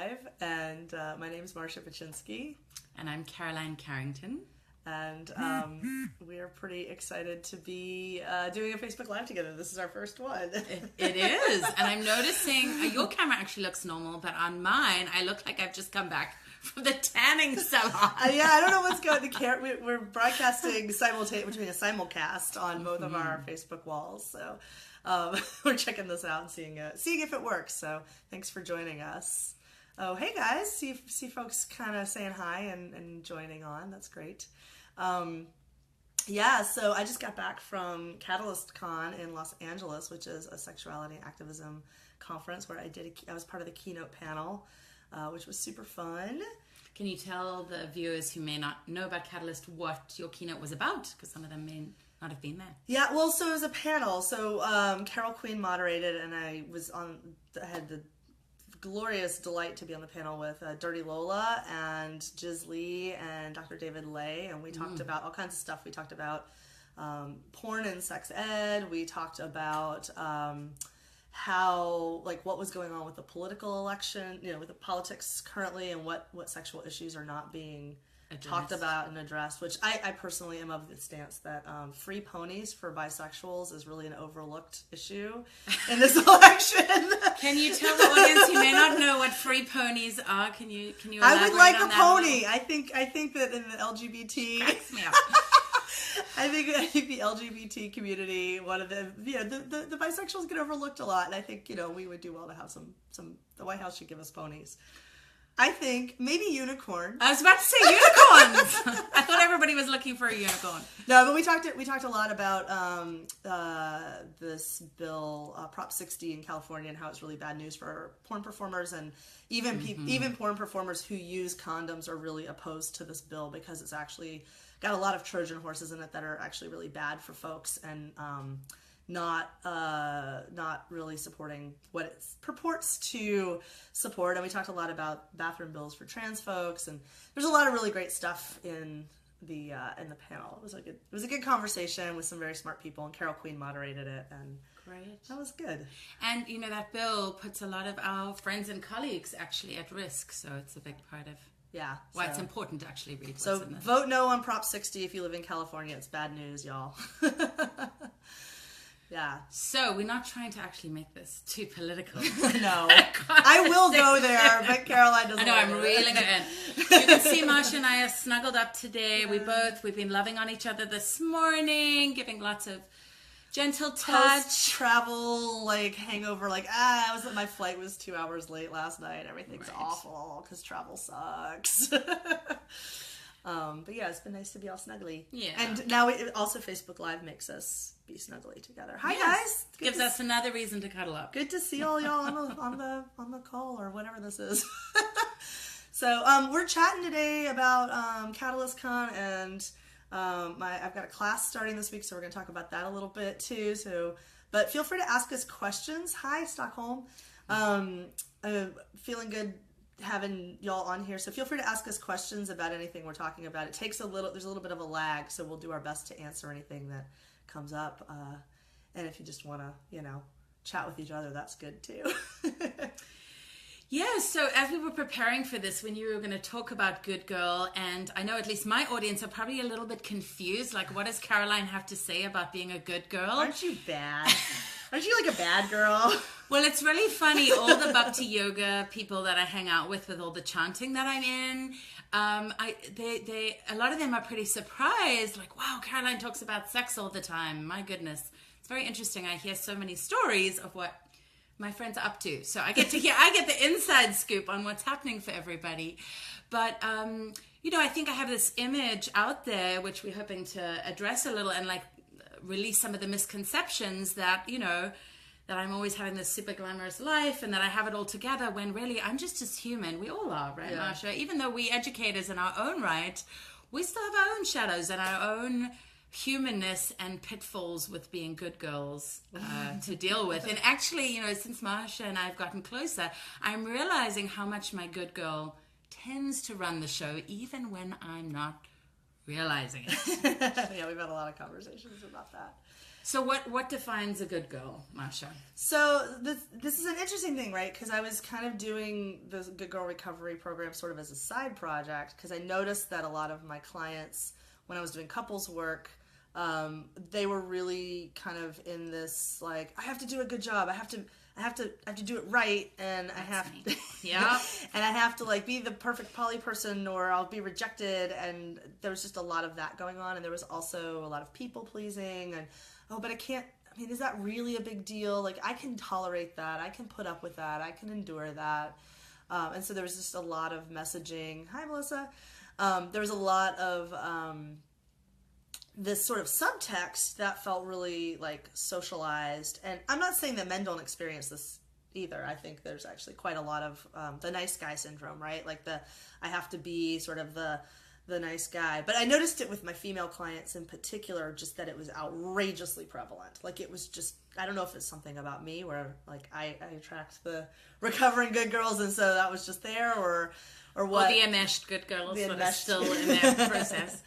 Live, and my name is Marcia Paczynski. And I'm Caroline Carrington. And we are pretty excited to be doing a Facebook Live together. This is our first one. It is. And I'm noticing your camera actually looks normal, but on mine, I look like I've just come back from the tanning salon. Yeah, I don't know what's going on. We're broadcasting between a simulcast on both of our Facebook walls. So we're checking this out and seeing if it works. So thanks for joining us. Oh, hey guys. See folks kind of saying hi and joining on. That's great. Yeah, so I just got back from Catalyst Con in Los Angeles, which is a sexuality and activism conference where I was part of the keynote panel, which was super fun. Can you tell the viewers who may not know about Catalyst what your keynote was about? Because some of them may not have been there. Yeah, well, so it was a panel. So Carol Queen moderated, and I had the glorious delight to be on the panel with Dirty Lola and Jiz Lee and Dr. David Lay, and we talked about all kinds of stuff. We talked about porn and sex ed. We talked about what was going on with the political election, with the politics currently, and what sexual issues are not being talked about and addressed, which I personally am of the stance that free ponies for bisexuals is really an overlooked issue in this election. Can you tell the audience who may not know what free ponies are? Can you elaborate I would like on a pony. I think that in the LGBT cracks me up. I think the LGBT community, one of the the bisexuals get overlooked a lot, and I think we would do well to have some. The White House should give us ponies. I think maybe unicorn. I was about to say unicorns. I thought everybody was looking for a unicorn. No, but we talked a lot about this bill, Prop 60 in California, and how it's really bad news for porn performers, and even porn performers who use condoms are really opposed to this bill because it's actually got a lot of Trojan horses in it that are actually really bad for folks, and not really supporting what it purports to support. And we talked a lot about bathroom bills for trans folks, and there's a lot of really great stuff in the panel. It was a good conversation with some very smart people, and Carol Queen moderated it, and great. That was good. And that bill puts a lot of our friends and colleagues actually at risk, so it's a big part of why it's important to actually read what's in this. Vote no on Prop 60 if you live in California. It's bad news, y'all. Yeah. So we're not trying to actually make this too political. No. I will go there, but Caroline doesn't. I know, I'm reeling it in. You can see Marcia and I are snuggled up today. Yeah. We've been loving on each other this morning, giving lots of gentle touch. Post-travel, hangover, my flight was 2 hours late last night. Everything's awful because travel sucks. But yeah, it's been nice to be all snuggly. Yeah. And now also Facebook Live makes us be snuggly together. Hi guys. Gives us another reason to cuddle up. Good to see all y'all on the call or whatever this is. So we're chatting today about Catalyst Con, and I've got a class starting this week, so we're going to talk about that a little bit too. So, but feel free to ask us questions. Hi Stockholm. Feeling good having y'all on here, so feel free to ask us questions about anything we're talking about. There's a little bit of a lag, so we'll do our best to answer anything that comes up, and if you just want to chat with each other, that's good too. Yeah, so as we were preparing for this, we knew we were going to talk about Good Girl, and I know at least my audience are probably a little bit confused, what does Caroline have to say about being a good girl? Aren't you bad? Aren't you a bad girl? Well, it's really funny. All the bhakti yoga people that I hang out with all the chanting that I'm in, a lot of them are pretty surprised. Wow, Caroline talks about sex all the time. My goodness, it's very interesting. I hear so many stories of what my friends are up to. So I get the inside scoop on what's happening for everybody. But I think I have this image out there which we're hoping to address a little and release some of the misconceptions that that I'm always having this super glamorous life and that I have it all together, when really I'm just as human. We all are, right, Marcia? Even though we educators in our own right, we still have our own shadows and our own humanness and pitfalls with being good girls to deal with. And actually, since Marcia and I have gotten closer, I'm realizing how much my good girl tends to run the show, even when I'm not realizing it. Yeah, we've had a lot of conversations about that. So what defines a good girl, Marsha? So this is an interesting thing, right? Because I was kind of doing the Good Girl Recovery program sort of as a side project, because I noticed that a lot of my clients, when I was doing couples work, they were really kind of in this, like, I have to do a good job. I have to do it right, and I have to, yeah, and I have to like be the perfect poly person, or I'll be rejected. And there was just a lot of that going on, and there was also a lot of people pleasing, and but I can't. I mean, is that really a big deal? Like, I can tolerate that. I can put up with that. I can endure that. And so there was just a lot of messaging. Hi, Melissa. There was a lot of this sort of subtext that felt really like socialized. And I'm not saying that men don't experience this either. I think there's actually quite a lot of the nice guy syndrome, right? Like I have to be sort of the nice guy. But I noticed it with my female clients in particular, just that it was outrageously prevalent. Like, it was just, I don't know if it's something about me where like I attract the recovering good girls, and so that was just there, or what. Or the enmeshed good girls that are still in their process.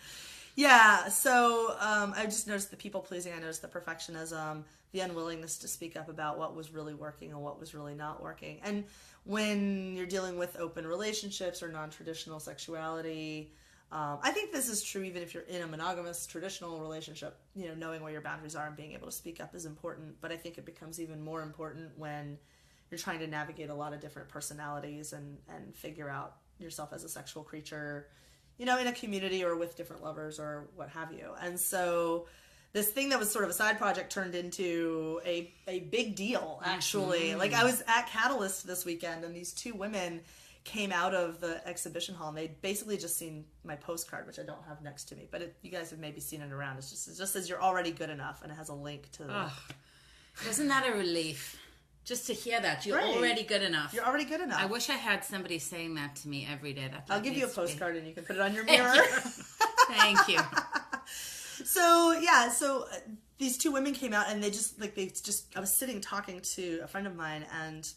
Yeah, so I just noticed the people pleasing, I noticed the perfectionism, the unwillingness to speak up about what was really working and what was really not working. And when you're dealing with open relationships or non-traditional sexuality, I think this is true even if you're in a monogamous traditional relationship. You know, knowing where your boundaries are and being able to speak up is important, but I think it becomes even more important when you're trying to navigate a lot of different personalities and figure out yourself as a sexual creature, you know, in a community or with different lovers or what have you. And so this thing that was sort of a side project turned into a big deal, actually. Like, I was at Catalyst this weekend, and these two women came out of the exhibition hall, and they'd basically just seen my postcard, which I don't have next to me, but you guys have maybe seen it around. It just says you're already good enough, and it has a link to the... Isn't that a relief? Just to hear that. You're already good enough. You're already good enough. I wish I had somebody saying that to me every day. I'll give you a postcard and you can put it on your mirror. Thank you. So these two women came out, and I was sitting talking to a friend of mine, and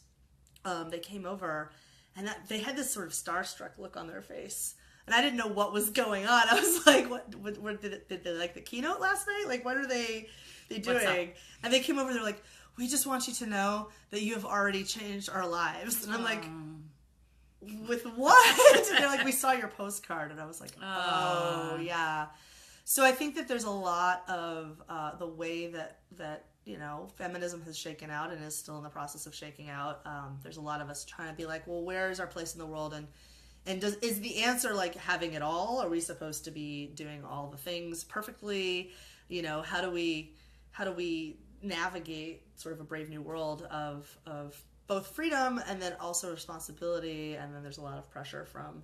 they came over, and they had this sort of starstruck look on their face. And I didn't know what was going on. I was like, what did they like the keynote last night? Like, what are they doing? And they came over, they're like, we just want you to know that you have already changed our lives. And I'm like, with what? And they're like, we saw your postcard. And I was like, oh yeah. So I think that there's a lot of the way that you know, feminism has shaken out and is still in the process of shaking out. There's a lot of us trying to be like, well, where is our place in the world? And is the answer like having it all? Are we supposed to be doing all the things perfectly? You know, how do we navigate sort of a brave new world of both freedom and then also responsibility? And then there's a lot of pressure from,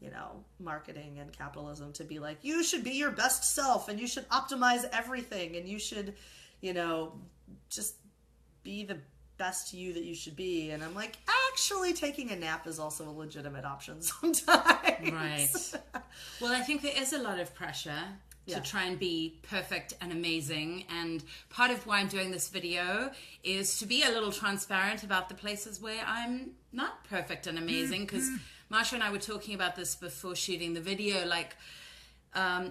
you know, marketing and capitalism to be like, you should be your best self and you should optimize everything and you should, you know, just be the best you that you should be. And I'm like, actually taking a nap is also a legitimate option sometimes. Right. Well, I think there is a lot of pressure to try and be perfect and amazing. And part of why I'm doing this video is to be a little transparent about the places where I'm not perfect and amazing. Because Marsha and I were talking about this before shooting the video. Like,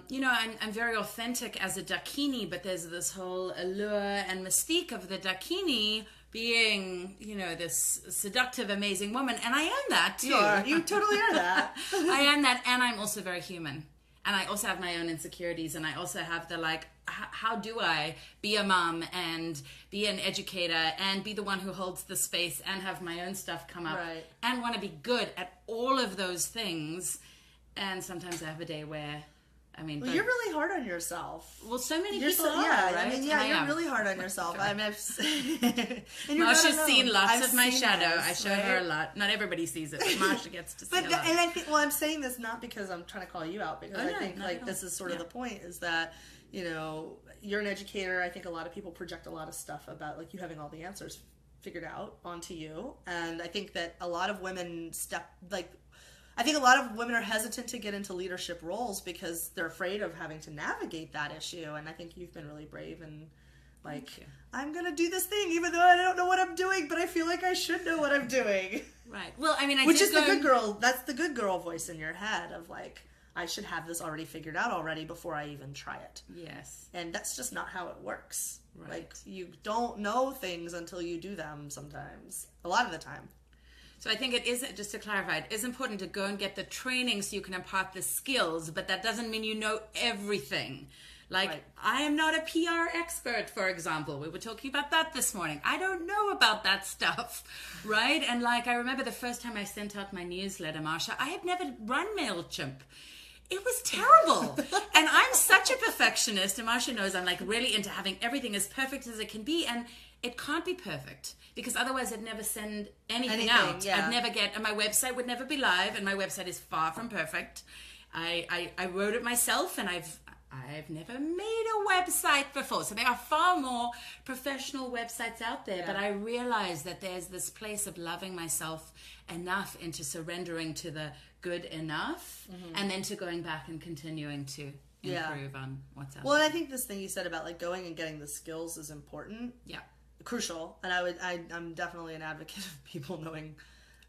you know, I'm very authentic as a dakini, but there's this whole allure and mystique of the dakini being, you know, this seductive, amazing woman. And I am that too. You totally are that. I am that. And I'm also very human. And I also have my own insecurities, and I also have the, like, how do I be a mom and be an educator and be the one who holds the space and have my own stuff come up and want to be good at all of those things. And sometimes I have a day where, I mean... Well, you're really hard on yourself. Well, so many people are, right? I mean, you're really hard on yourself. I mean, Marsha's seen lots of my shadow. I show her a lot. Not everybody sees it, but Marsha gets to see a lot. And I think, well, I'm saying this not because I'm trying to call you out, because I think, like, this is sort of the point, is that, you know, you're an educator. I think a lot of people project a lot of stuff about, like, you having all the answers figured out onto you. And I think that a lot of women I think a lot of women are hesitant to get into leadership roles because they're afraid of having to navigate that issue. And I think you've been really brave and like, I'm going to do this thing even though I don't know what I'm doing, but I feel like I should know what I'm doing. Right. Well, I mean, Which is the good girl. That's the good girl voice in your head of like, I should have this already figured out already before I even try it. Yes. And that's just not how it works. Right. Like, you don't know things until you do them sometimes. A lot of the time. So I think it is, just to clarify, it is important to go and get the training so you can impart the skills, but that doesn't mean you know everything. Like, right. I am not a PR expert, for example. We were talking about that this morning. I don't know about that stuff, right? And like, I remember the first time I sent out my newsletter, Marsha, I had never run MailChimp. It was terrible. And I'm such a perfectionist, and Marsha knows I'm like really into having everything as perfect as it can be, and it can't be perfect because otherwise I'd never send anything out. Yeah. I'd never get, and my website would never be live, and my website is far from perfect. I wrote it myself, and I've never made a website before. So there are far more professional websites out there, but I realize that there's this place of loving myself enough into surrendering to the good enough, and then to going back and continuing to improve on what's out there. And I think this thing you said about like going and getting the skills is important. Yeah. Crucial. And I'm definitely an advocate of people knowing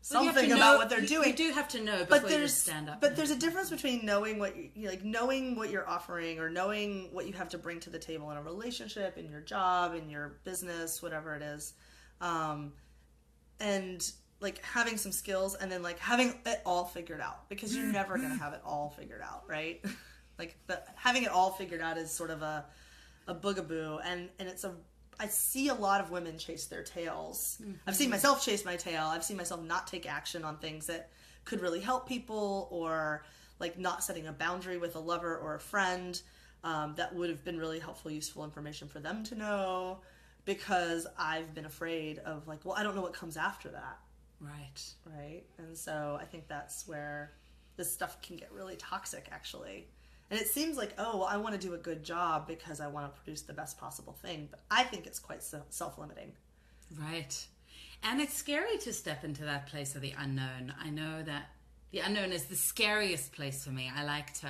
something about what they're doing. You do have to know before you stand up. But there's a difference between knowing what knowing what you're offering, or knowing what you have to bring to the table in a relationship, in your job, in your business, whatever it is, and like having some skills, and then like having it all figured out, because you're never gonna have it all figured out, right? Like having it all figured out is sort of a boogaboo, and I see a lot of women chase their tails. Mm-hmm. I've seen myself chase my tail. I've seen myself not take action on things that could really help people, or like not setting a boundary with a lover or a friend that would have been really helpful, useful information for them to know, because I've been afraid of like, well, I don't know what comes after that. Right. And so I think that's where this stuff can get really toxic, actually. And it seems like, oh, well, I want to do a good job because I want to produce the best possible thing. But I think it's quite self-limiting. Right. And it's scary to step into that place of the unknown. I know that the unknown is the scariest place for me. I like to...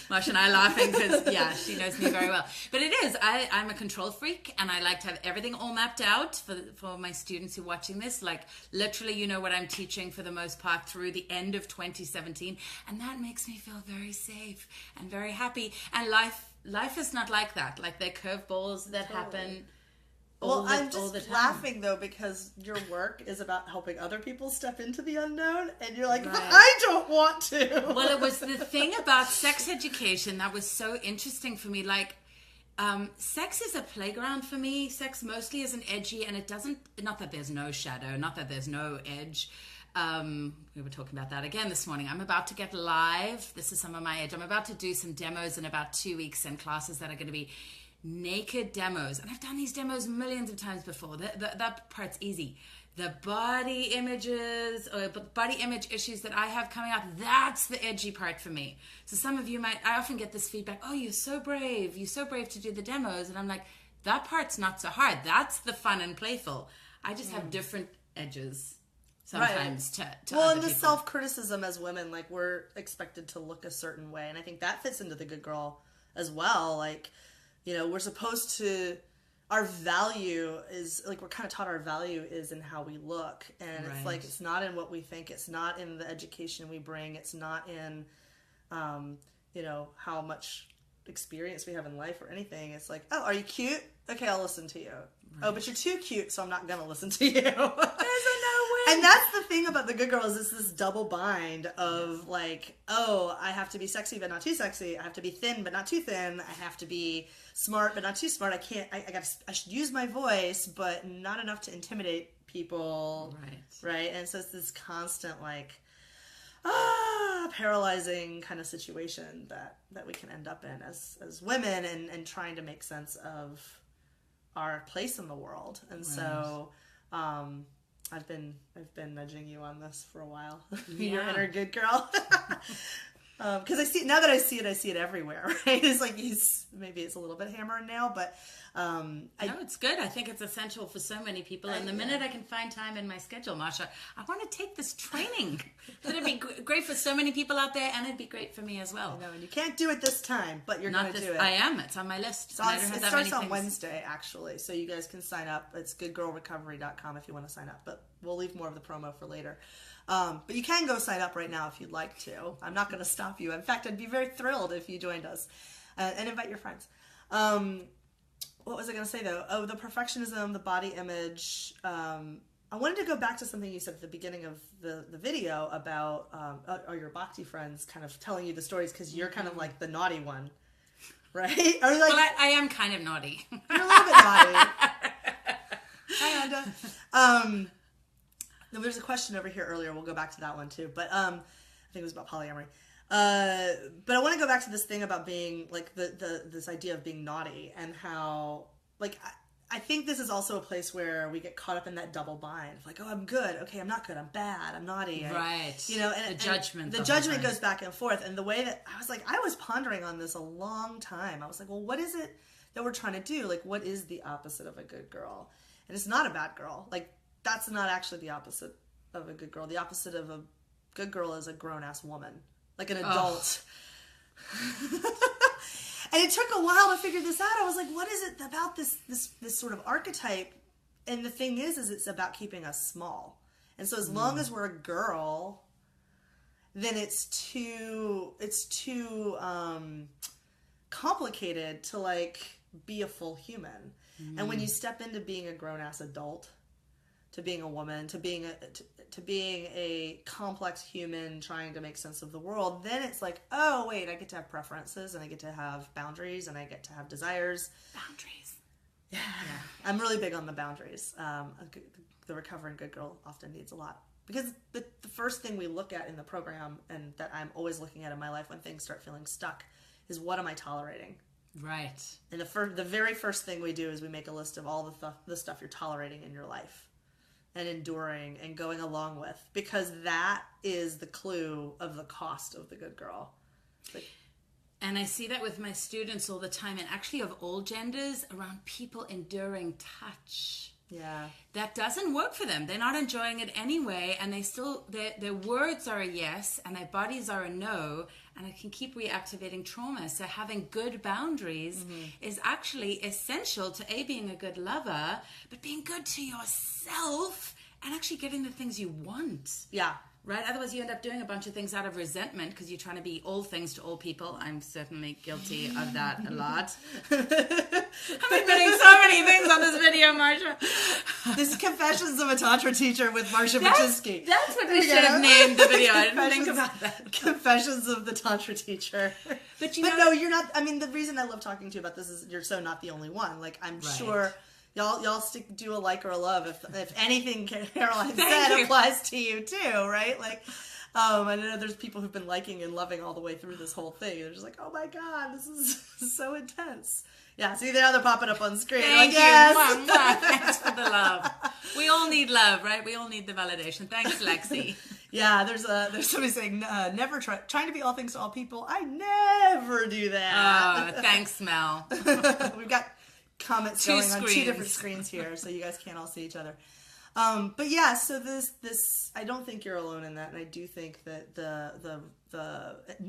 Marsha and I are laughing because, she knows me very well. But it is. I'm a control freak, and I like to have everything all mapped out for my students who are watching this. Like, literally, you know what I'm teaching for the most part through the end of 2017. And that makes me feel very safe and very happy. And life is not like that. Like, there are curveballs that happen I'm just laughing, though, because your work is about helping other people step into the unknown, and you're like, but I don't want to. Well, it was the thing about sex education that was so interesting for me. Like, sex is a playground for me. Sex mostly isn't edgy, and it doesn't, not that there's no shadow, not that there's no edge. We were talking about that again this morning. I'm about to get live. This is some of my edge. I'm about to do some demos in about 2 weeks, and classes that are going to be naked demos, and I've done these demos millions of times before. That part's easy. The body images or body image issues that I have coming up, that's the edgy part for me. So some of you I often get this feedback, oh, you're so brave to do the demos, and I'm like, that part's not so hard. That's the fun and playful. I just have different edges sometimes to other and the people. Self-criticism as women, like, we're expected to look a certain way, and I think that fits into the good girl as well. Like, you know, we're supposed to, our value is, like, we're kind of taught our value is in how we look. And it's like, it's not in what we think. It's not in the education we bring. It's not in, you know, how much experience we have in life or anything. It's like, oh, are you cute? Okay, I'll listen to you. Right. Oh, but you're too cute, so I'm not going to listen to you. There's a no win. And that's the thing about the good girl, is it's this double bind of like, oh, I have to be sexy but not too sexy. I have to be thin but not too thin. I have to be smart but not too smart. I should use my voice, but not enough to intimidate people. Right. And so it's this constant like, paralyzing kind of situation that we can end up in as women, and trying to make sense of our place in the world. And so I've been nudging you on this for a while. Your inner good girl. Because I see it everywhere, right? It's like maybe it's a little bit hammer and nail, but no, it's good. I think it's essential for so many people. And the minute I can find time in my schedule, Marsha, I want to take this training. It'd be great for so many people out there, and it'd be great for me as well. I know, and you can't do it this time, but you're going to do it. I am. It's on my list. It starts on Wednesday, actually, so you guys can sign up. It's goodgirlrecovery.com if you want to sign up. But we'll leave more of the promo for later. But you can go sign up right now if you'd like to. I'm not going to stop you. In fact, I'd be very thrilled if you joined us, and invite your friends. What was I going to say though? Oh, the perfectionism, the body image. I wanted to go back to something you said at the beginning of the video about are your bhakti friends kind of telling you the stories because you're kind of like the naughty one, right? Or like, well, I am kind of naughty. You're a little bit naughty. Hi, Anda. There's a question over here earlier. We'll go back to that one too. But I think it was about polyamory. But I want to go back to this thing about being like this idea of being naughty and how like I think this is also a place where we get caught up in that double bind. Like, oh, I'm good. Okay, I'm not good. I'm bad. I'm naughty. Right. And the judgment. The judgment goes back and forth. And the way that I was pondering on this a long time. I was like, well, what is it that we're trying to do? Like, what is the opposite of a good girl? And it's not a bad girl. Like, that's not actually the opposite of a good girl. The opposite of a good girl is a grown-ass woman. Like an adult. And it took a while to figure this out. I was like, what is it about this sort of archetype? And the thing is it's about keeping us small. And so as long as we're a girl, then it's too complicated to like be a full human. And when you step into being a grown-ass adult, to being a woman, to being a complex human trying to make sense of the world, then it's like, oh wait, I get to have preferences and I get to have boundaries and I get to have desires. Boundaries. Yeah. I'm really big on the boundaries. The recovering good girl often needs a lot. Because the first thing we look at in the program, and that I'm always looking at in my life when things start feeling stuck, is what am I tolerating? Right. And the very first thing we do is we make a list of all the stuff you're tolerating in your life and enduring and going along with, because that is the clue of the cost of the good girl. And I see that with my students all the time, and actually of all genders, around people enduring touch. Yeah. That doesn't work for them. They're not enjoying it anyway, and they still, their words are a yes, and their bodies are a no, and it can keep reactivating trauma. So having good boundaries is actually essential to being a good lover, but being good to yourself and actually getting the things you want. Yeah. Right? Otherwise you end up doing a bunch of things out of resentment because you're trying to be all things to all people. I'm certainly guilty of that a lot. I'm admitting so many things on this video, Marsha. This is Confessions of a Tantra Teacher with Marsha Baczynski. That's what we should have named the video. I didn't think about that. Confessions of the Tantra Teacher. But no, you're not. I mean, the reason I love talking to you about this is you're so not the only one. Like, I'm sure y'all do a like or a love if anything Caroline said applies to you too, right? Like, I know there's people who've been liking and loving all the way through this whole thing. They're just like, oh my god, this is so intense. Yeah, see, now they're popping up on screen. Thank you. Yes. Thanks for the love. We all need love, right? We all need the validation. Thanks, Lexi. Yeah, there's somebody saying, never trying to be all things to all people. I never do that. Oh, thanks, Mel. We've got comments going on 2 different screens here, so you guys can't all see each other. But yeah, so this I don't think you're alone in that, and I do think that the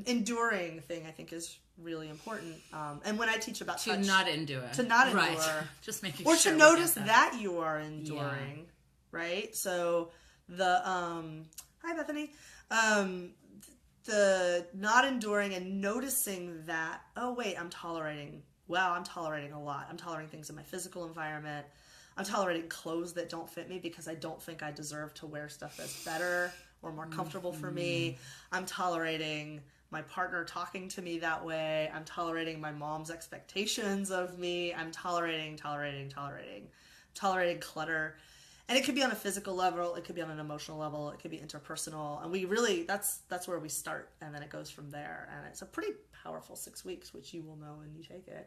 enduring thing I think is really important. And when I teach about to not endure, right. Just making or sure to notice that you are enduring, right? So the hi Bethany, the not enduring and noticing that, oh wait, I'm tolerating a lot. I'm tolerating things in my physical environment. I'm tolerating clothes that don't fit me because I don't think I deserve to wear stuff that's better or more comfortable for me. I'm tolerating my partner talking to me that way. I'm tolerating my mom's expectations of me. I'm tolerating clutter. And it could be on a physical level, it could be on an emotional level, it could be interpersonal. And we really, that's where we start. And then it goes from there. And it's a pretty powerful 6 weeks, which you will know when you take it.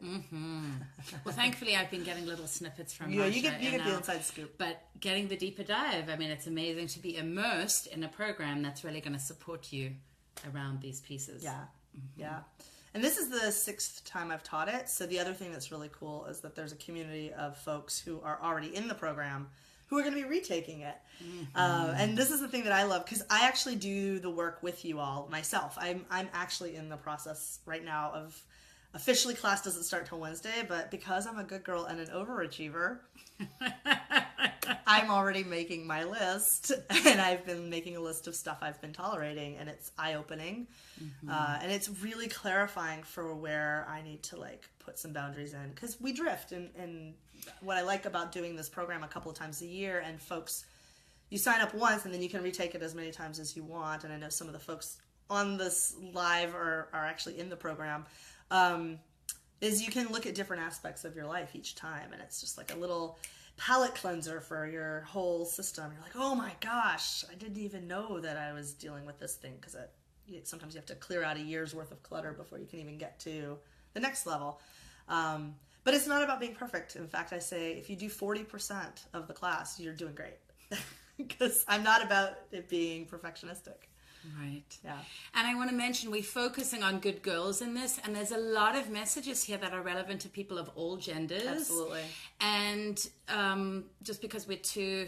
Well, thankfully, I've been getting little snippets from Marsha. You get the inside scoop. But getting the deeper dive, I mean, it's amazing to be immersed in a program that's really going to support you around these pieces. Yeah, yeah. And this is the 6th time I've taught it. So the other thing that's really cool is that there's a community of folks who are already in the program who are going to be retaking it. And this is the thing that I love, because I actually do the work with you all myself. I'm actually in the process right now of Officially, class doesn't start till Wednesday, but because I'm a good girl and an overachiever, I'm already making my list, and I've been making a list of stuff I've been tolerating, and it's eye-opening, and it's really clarifying for where I need to like put some boundaries in, because we drift, and what I like about doing this program a couple of times a year, and folks, you sign up once and then you can retake it as many times as you want, and I know some of the folks on this live are actually in the program, is you can look at different aspects of your life each time, and it's just like a little palate cleanser for your whole system. You're like, oh my gosh, I didn't even know that I was dealing with this thing, because sometimes you have to clear out a year's worth of clutter before you can even get to the next level. But it's not about being perfect. In fact, I say if you do 40% of the class, you're doing great, because I'm not about it being perfectionistic. Right. Yeah. And I want to mention we're focusing on good girls in this, and there's a lot of messages here that are relevant to people of all genders. Absolutely. And just because we're two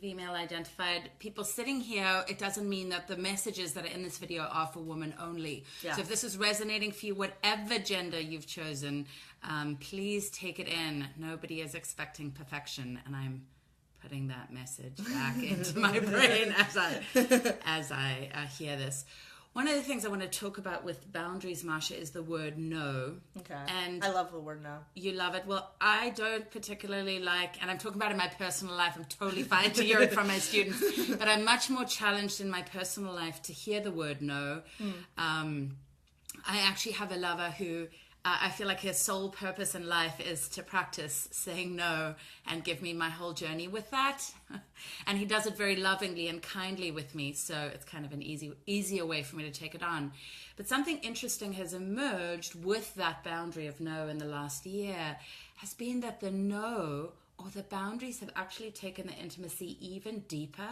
female identified people sitting here, it doesn't mean that the messages that are in this video are for women only. Yeah. So if this is resonating for you, whatever gender you've chosen, please take it in. Nobody is expecting perfection, and I'm putting that message back into my brain as I hear this. One of the things I want to talk about with boundaries, Marsha, is the word no. Okay. And I love the word no. you love it. Well, I don't particularly like, and I'm talking about in my personal life, I'm totally fine to hear it from my students, but I'm much more challenged in my personal life to hear the word no. I actually have a lover who I feel like his sole purpose in life is to practice saying no and give me my whole journey with that. And he does it very lovingly and kindly with me, so it's kind of an easier way for me to take it on. But something interesting has emerged with that boundary of no in the last year has been that the no or the boundaries have actually taken the intimacy even deeper.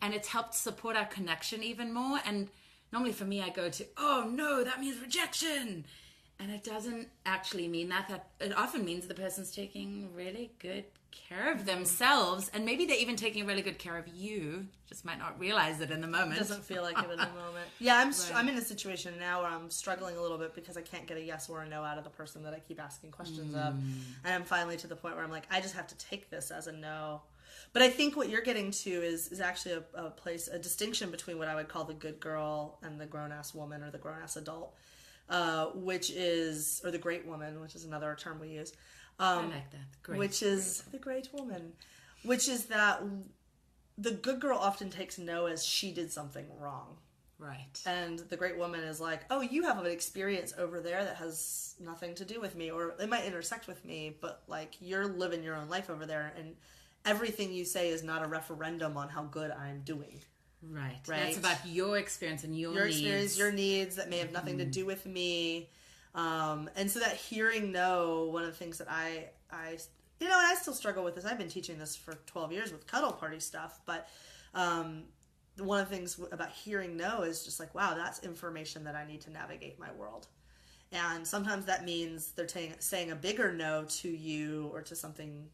And it's helped support our connection even more. And normally for me, I go to, oh no, that means rejection. And it doesn't actually mean that. It often means the person's taking really good care of themselves, and maybe they're even taking really good care of you. Just might not realize it in the moment. It doesn't feel like it in the moment. Yeah, I'm in a situation now where I'm struggling a little bit because I can't get a yes or a no out of the person that I keep asking questions of. And I'm finally to the point where I'm like, I just have to take this as a no. But I think what you're getting to is actually a distinction between what I would call the good girl and the grown-ass woman or the grown-ass adult. Which is, or the great woman, which is another term we use. I like that. Which is the great woman. Which is that the good girl often takes no as she did something wrong. Right. And the great woman is like, oh, you have an experience over there that has nothing to do with me, or it might intersect with me, but like you're living your own life over there, and everything you say is not a referendum on how good I'm doing. Right. That's about your experience and your needs. Experience, your needs that may have nothing to do with me. And so that hearing no, one of the things that I and I still struggle with this. I've been teaching this for 12 years with cuddle party stuff, but one of the things about hearing no is just like, wow, that's information that I need to navigate my world. And sometimes that means they're saying a bigger no to you or to something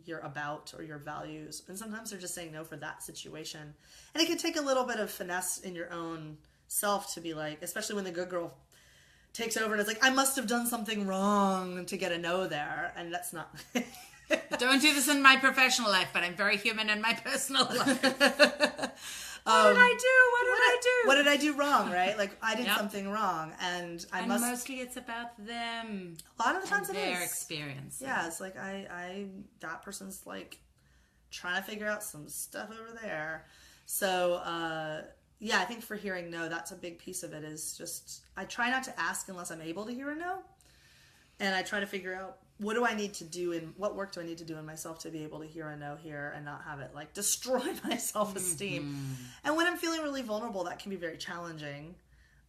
you're about or your values, and sometimes they're just saying no for that situation. And it can take a little bit of finesse in your own self to be like, especially when the good girl takes over and it's like, I must have done something wrong to get a no there, and that's not Don't do this in my professional life, but I'm very human in my personal life. What did I do? What did I do wrong, right? Like, I did something wrong, and mostly it's about them. A lot of the times it is. Their experience. Yeah, it's like, that person's, like, trying to figure out some stuff over there. So, yeah, I think for hearing no, that's a big piece of it is just, I try not to ask unless I'm able to hear a no. And I try to figure out, what do I need to do and what work do I need to do in myself to be able to hear a no here and not have it like destroy my self-esteem. And when I'm feeling really vulnerable, that can be very challenging.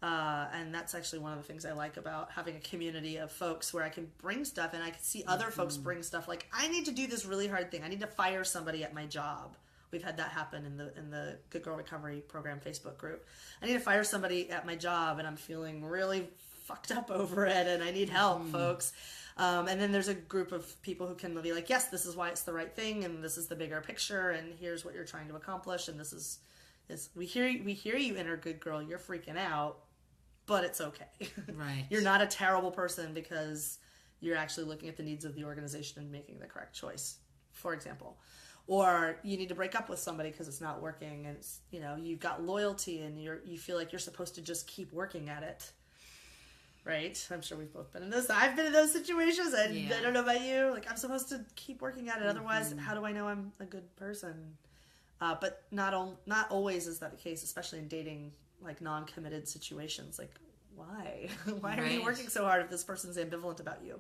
And that's actually one of the things I like about having a community of folks where I can bring stuff and I can see other folks bring stuff. Like, I need to do this really hard thing. I need to fire somebody at my job. We've had that happen in the Good Girl Recovery Program Facebook group. I need to fire somebody at my job and I'm feeling really fucked up over it and I need help, folks. And then there's a group of people who can be like, yes, this is why it's the right thing, and this is the bigger picture, and here's what you're trying to accomplish, and this is we hear you, inner good girl, you're freaking out, but it's okay. Right. You're not a terrible person because you're actually looking at the needs of the organization and making the correct choice, for example. Or you need to break up with somebody because it's not working, and it's, you've got loyalty and you feel like you're supposed to just keep working at it. Right? I'm sure we've both been in this. I've been in those situations, and I don't know about you. Like, I'm supposed to keep working at it. Otherwise, how do I know I'm a good person? But not always is that the case, especially in dating, like, non-committed situations. Like, why? Why are you working so hard if this person's ambivalent about you?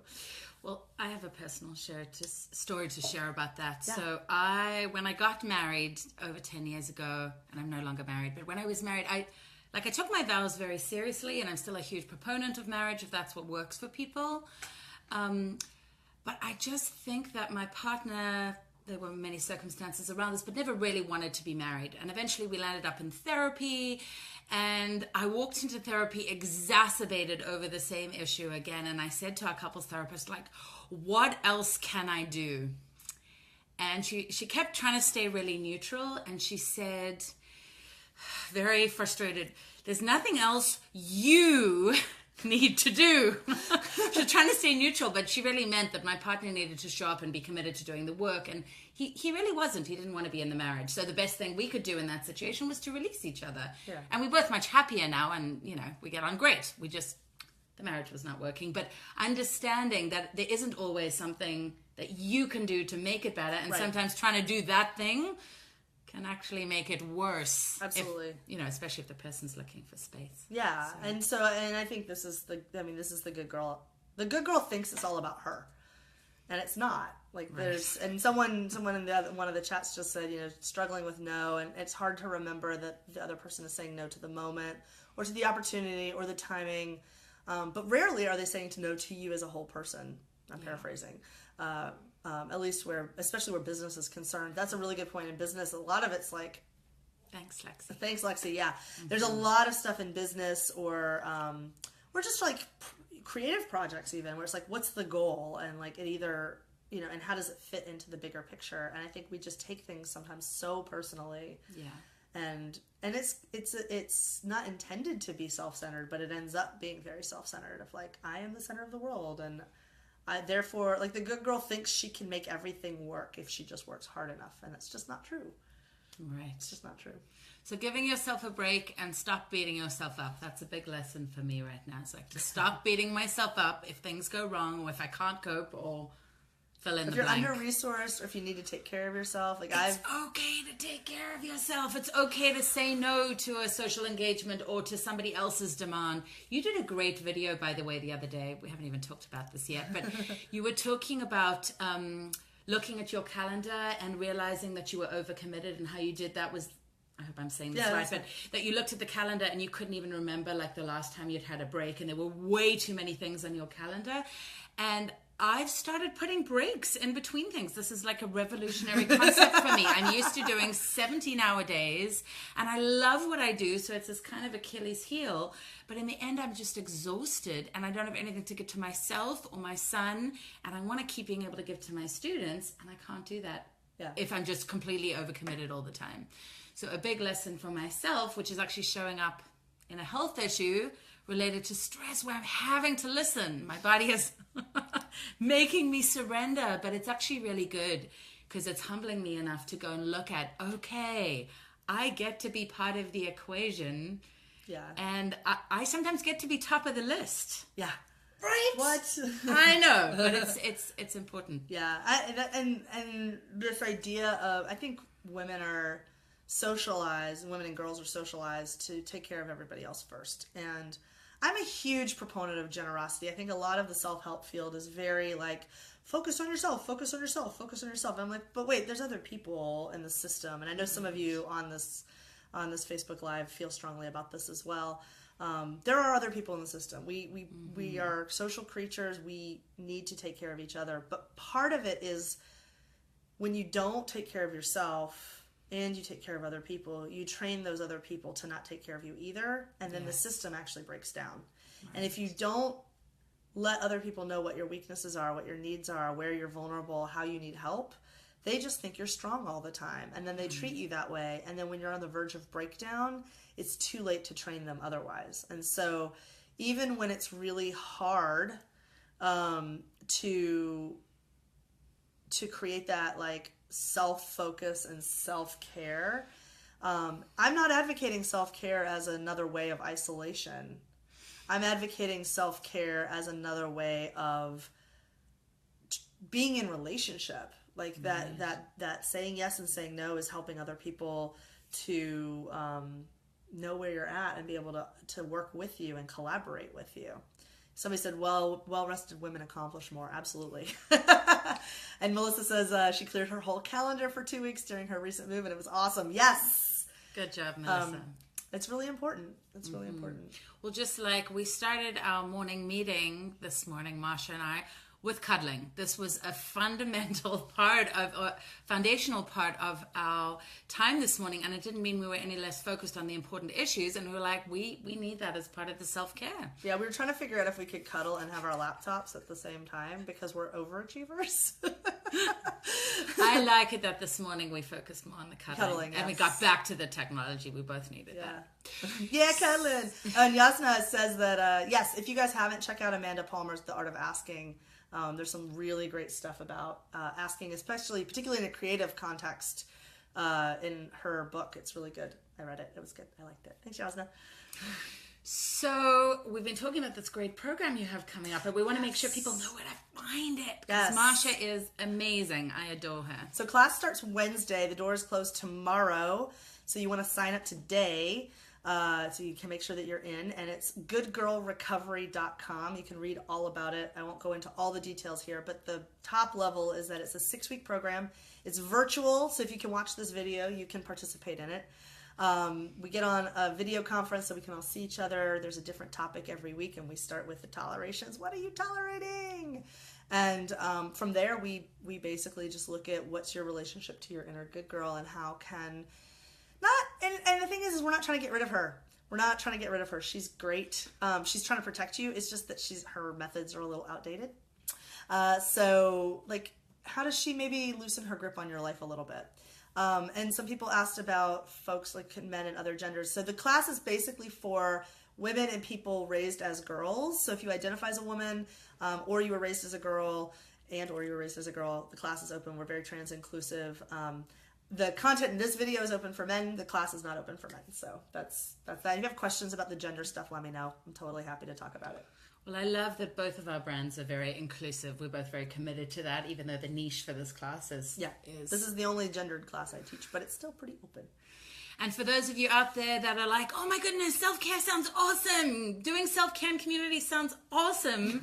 Well, I have a personal story to share about that. Yeah. So when I got married over 10 years ago, and I'm no longer married, but when I was married, I took my vows very seriously, and I'm still a huge proponent of marriage if that's what works for people. But I just think that my partner, there were many circumstances around this, but never really wanted to be married. And eventually we landed up in therapy, and I walked into therapy exacerbated over the same issue again. And I said to our couples therapist, like, what else can I do? And she kept trying to stay really neutral, and she said, very frustrated, there's nothing else you need to do. She was trying to stay neutral, but she really meant that my partner needed to show up and be committed to doing the work, and he really wasn't. He didn't want to be in the marriage. So the best thing we could do in that situation was to release each other. Yeah. And we're both much happier now, and we get on great. The marriage was not working, but understanding that there isn't always something that you can do to make it better, and sometimes trying to do that thing can actually make it worse. Absolutely. Especially if the person's looking for space. Yeah. So. And I think this is the good girl. The good girl thinks it's all about her, and it's not. Like, and someone in one of the chats just said, struggling with no, and it's hard to remember that the other person is saying no to the moment or to the opportunity or the timing. But rarely are they saying no to you as a whole person. I'm paraphrasing. At least especially where business is concerned. That's a really good point in business. A lot of it's like, thanks, Lexi. Thanks, Lexi. Yeah. Mm-hmm. There's a lot of stuff in business or just like creative projects even, where it's like, what's the goal? And like it either, and how does it fit into the bigger picture? And I think we just take things sometimes so personally. Yeah. And it's not intended to be self-centered, but it ends up being very self-centered of like, I am the center of the world, and therefore, like, the good girl thinks she can make everything work if she just works hard enough, and that's just not true. Right. It's just not true. So giving yourself a break and stop beating yourself up. That's a big lesson for me right now. It's like to stop beating myself up if things go wrong or if I can't cope or fill in the blank. If you're under-resourced or if you need to take care of yourself. Like, it's okay to take care of yourself. It's okay to say no to a social engagement or to somebody else's demand. You did a great video, by the way, the other day. We haven't even talked about this yet, but you were talking about looking at your calendar and realizing that you were overcommitted, and how you did that was, I hope I'm saying this right, but that you looked at the calendar and you couldn't even remember like the last time you'd had a break, and there were way too many things on your calendar. And I've started putting breaks in between things. This is like a revolutionary concept for me. I'm used to doing 17-hour days, and I love what I do, so it's this kind of Achilles heel. But in the end, I'm just exhausted, and I don't have anything to give to myself or my son, and I want to keep being able to give to my students, and I can't do that if I'm just completely overcommitted all the time. So a big lesson for myself, which is actually showing up in a health issue related to stress, where I'm having to listen. My body is making me surrender, but it's actually really good because it's humbling me enough to go and look at, okay, I get to be part of the equation. Yeah. And I sometimes get to be top of the list. Yeah. Right? What? I know, but it's important. Yeah. And this idea of, I think women are socialized, women and girls are socialized to take care of everybody else first. And I'm a huge proponent of generosity. I think a lot of the self-help field is very like, focus on yourself, focus on yourself, focus on yourself. And I'm like, but wait, there's other people in the system. And I know some of you on this Facebook Live feel strongly about this as well. There are other people in the system. We are social creatures. We need to take care of each other. But part of it is when you don't take care of yourself and you take care of other people, you train those other people to not take care of you either, and then the system actually breaks down. Right. And if you don't let other people know what your weaknesses are, what your needs are, where you're vulnerable, how you need help, they just think you're strong all the time, and then they treat you that way, and then when you're on the verge of breakdown, it's too late to train them otherwise. And so even when it's really hard, to create that like self-focus and self-care. I'm not advocating self-care as another way of isolation. I'm advocating self-care as another way of being in relationship. Like that saying yes and saying no is helping other people to know where you're at and be able to work with you and collaborate with you. Somebody said, well-rested women accomplish more. Absolutely. And Melissa says she cleared her whole calendar for 2 weeks during her recent move, and it was awesome. Yes. Good job, Melissa. It's really important. It's really important. Well, just like we started our morning meeting this morning, Marsha and I, with cuddling. This was a foundational part of our time this morning, and it didn't mean we were any less focused on the important issues, and we were like, we need that as part of the self-care. Yeah, we were trying to figure out if we could cuddle and have our laptops at the same time because we're overachievers. I like it that this morning we focused more on the cuddling, and yes. we got back to the technology. We both needed that. Yeah, cuddling. And Yasna says that, yes, if you guys haven't, check out Amanda Palmer's The Art of Asking. There's some really great stuff about asking, particularly in a creative context in her book. It's really good. I read it. It was good. I liked it. Thanks, Yasna. So we've been talking about this great program you have coming up, but we want to make sure people know where to find it. Because Marsha is amazing. I adore her. So class starts Wednesday. The doors close tomorrow. So you want to sign up today. So you can make sure that you're in, and it's goodgirlrecovery.com. You can read all about it. I won't go into all the details here, but the top level is that it's a 6-week program. It's virtual, so if you can watch this video, you can participate in it. We get on a video conference so we can all see each other. There's a different topic every week, and we start with the tolerations. What are you tolerating? And from there, we basically just look at what's your relationship to your inner good girl, and how can... And the thing is we're not trying to get rid of her. We're not trying to get rid of her. She's great. She's trying to protect you. It's just that her methods are a little outdated. So, like, how does she maybe loosen her grip on your life a little bit? And some people asked about folks like men and other genders. So the class is basically for women and people raised as girls. So if you identify as a woman, or you were raised as a girl, the class is open. We're very trans inclusive. The content in this video is open for men. The class is not open for men. So that's that. If you have questions about the gender stuff, let me know. I'm totally happy to talk about it. Well, I love that both of our brands are very inclusive. We're both very committed to that, even though the niche for this class is... This is the only gendered class I teach, but it's still pretty open. And for those of you out there that are like, oh my goodness, self-care sounds awesome. Doing self-care in community sounds awesome.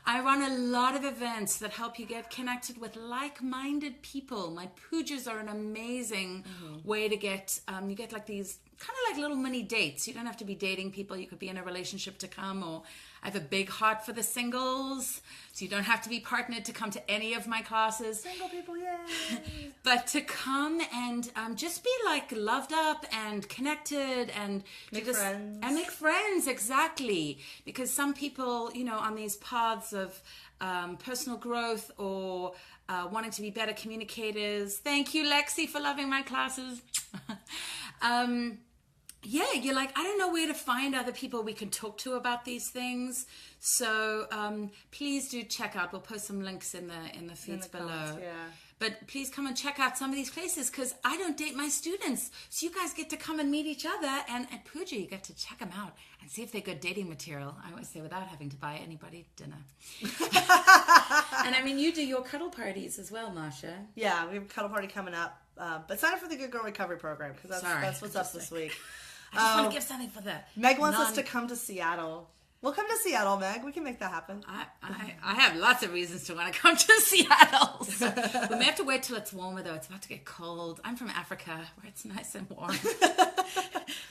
I run a lot of events that help you get connected with like-minded people. My pujas are an amazing way to get, you get like these kind of like little mini dates. You don't have to be dating people. You could be in a relationship to come, or I have a big heart for the singles, so you don't have to be partnered to come to any of my classes. Single people, yay! But to come and just be like loved up and connected and make friends. And make friends, exactly. Because some people, you know, on these paths of personal growth or wanting to be better communicators. Thank you, Lexi, for loving my classes. Yeah, you're like, I don't know where to find other people we can talk to about these things. So please do check out. We'll post some links in the feeds below. Comments, yeah. But please come and check out some of these places, because I don't date my students. So you guys get to come and meet each other. And at Puja, you get to check them out and see if they're good dating material. I always say, without having to buy anybody dinner. And I mean, you do your cuddle parties as well, Marsha. Yeah, we have a cuddle party coming up. But sign up for the Good Girl Recovery Program, because that's what's up this week. I just want to give something for that. Meg wants us to come to Seattle. We'll come to Seattle, Meg. We can make that happen. I have lots of reasons to want to come to Seattle. So we may have to wait till it's warmer, though. It's about to get cold. I'm from Africa, where it's nice and warm.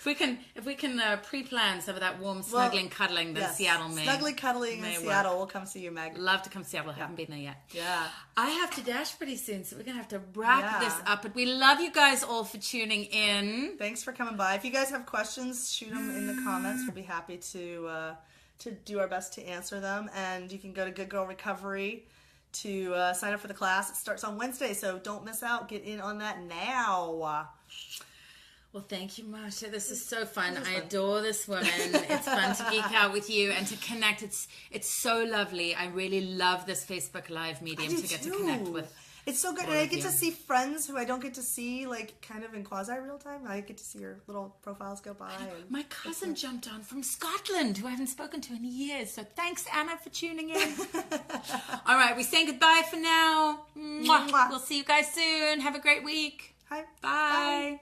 If we can pre-plan some of that warm snuggling, cuddling, then yes. Seattle may. Snuggly cuddling in Seattle. Work. We'll come see you, Meg. Love to come to Seattle. Haven't been there yet. Yeah. I have to dash pretty soon, so we're going to have to wrap this up. But we love you guys all for tuning in. Thanks for coming by. If you guys have questions, shoot them in the comments. We'll be happy to do our best to answer them. And you can go to Good Girl Recovery to sign up for the class. It starts on Wednesday, so don't miss out. Get in on that now. Well, thank you, Masha. This is so fun. I adore this woman. It's fun to geek out with you and to connect. It's so lovely. I really love this Facebook Live medium to get to connect with. It's so good. And I get to see friends who I don't get to see, like, kind of in quasi-real time. I get to see your little profiles go by. And my cousin jumped on from Scotland, who I haven't spoken to in years. So thanks, Anna, for tuning in. All right, we're saying goodbye for now. Mwah. We'll see you guys soon. Have a great week. Hi. Bye. Bye.